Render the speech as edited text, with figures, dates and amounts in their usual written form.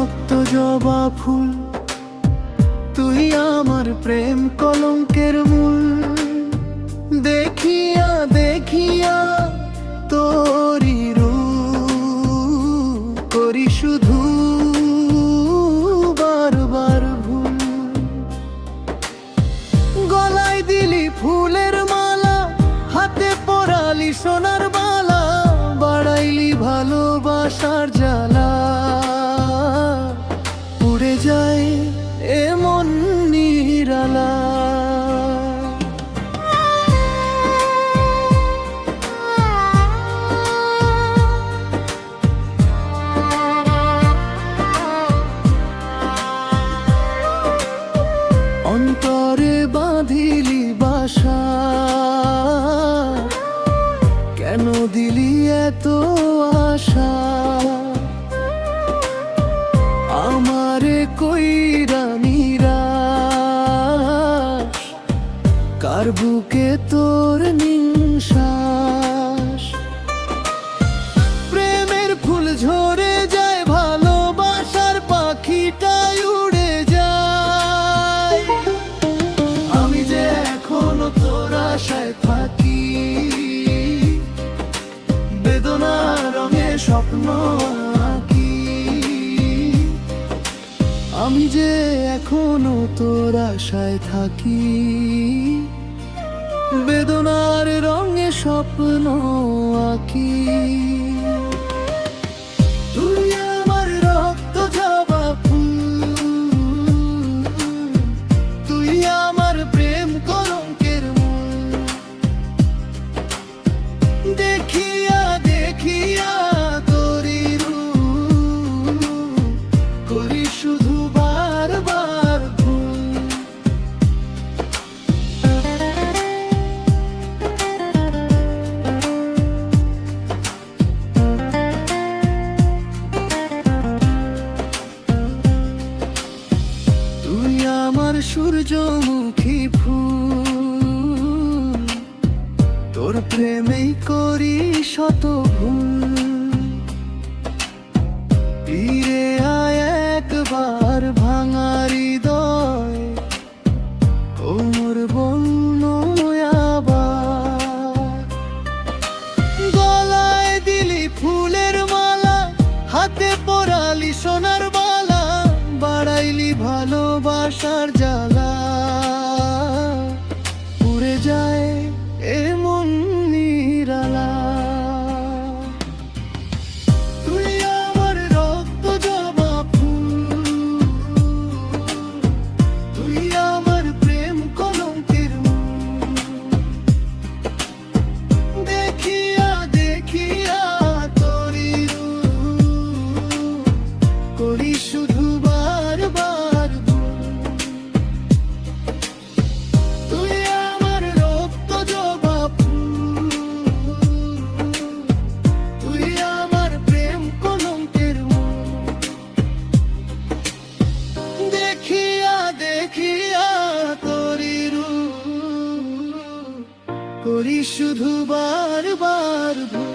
রক্ত জবা ফুল, তুই আমার প্রেম কলঙ্কের মূল। দেখিয়া দেখিয়া তোরি রূপ করি শুধু বারবার ভুল। গলায় দিলি ফুলের মালা, হাতে পরালি সোনার বালা, বাড়াইলি ভালোবাসার জ্বালা। উড়ে যায় এমন নিরালা। অন্তরে বাঁধিলি বাসা, কেন দিলি এত আশা? আমারে কইরা নিরাশ, কার বুকে তোর নিঃশ্বাস? প্রেমের ফুল ঝরে যায়, ভালোবাসার পাখিটাই উড়ে যায়। আমি যে এখনো তোর আশায় থাকি, বেদনার রঙে স্বপ্ন আঁকি। আমি যে এখনো তোর আশায় থাকি, বেদনার রঙে স্বপ্ন আঁকি। তুই আমার রক্ত জবা ফুল, তুই আমার প্রেম কলঙ্কের মূল। দেখিয়া দেখিয়া তোরি রূপ করি শুধু বারবার ভুল। তুই আমার সূর্যমুখী ফুল, তোর প্রেমেই করি শত ভুল। ফিরে আয় একবার ভাঙা হৃদয়, ওমর বন্য আবার। গলায় দিলি ফুলের মালা, হাতে পরালি সোনার বালা, বাড়াইলি ভালোবাসার জ্বালা। উড়ে যায় এমন নিরালা। তুই আমার রক্ত জবা ফুল, তুই আমার প্রেম কলঙ্কের মূল। দেখিয়া দেখিয়া তোরি রূপ করি শুধু বারবার ভুল। তুই আমার রক্ত জবা ফুল, তুই আমার প্রেম কলঙ্কের মূল। দেখিয়া দেখিয়া তোরি রূপ করি শুধু বারবার ভুল।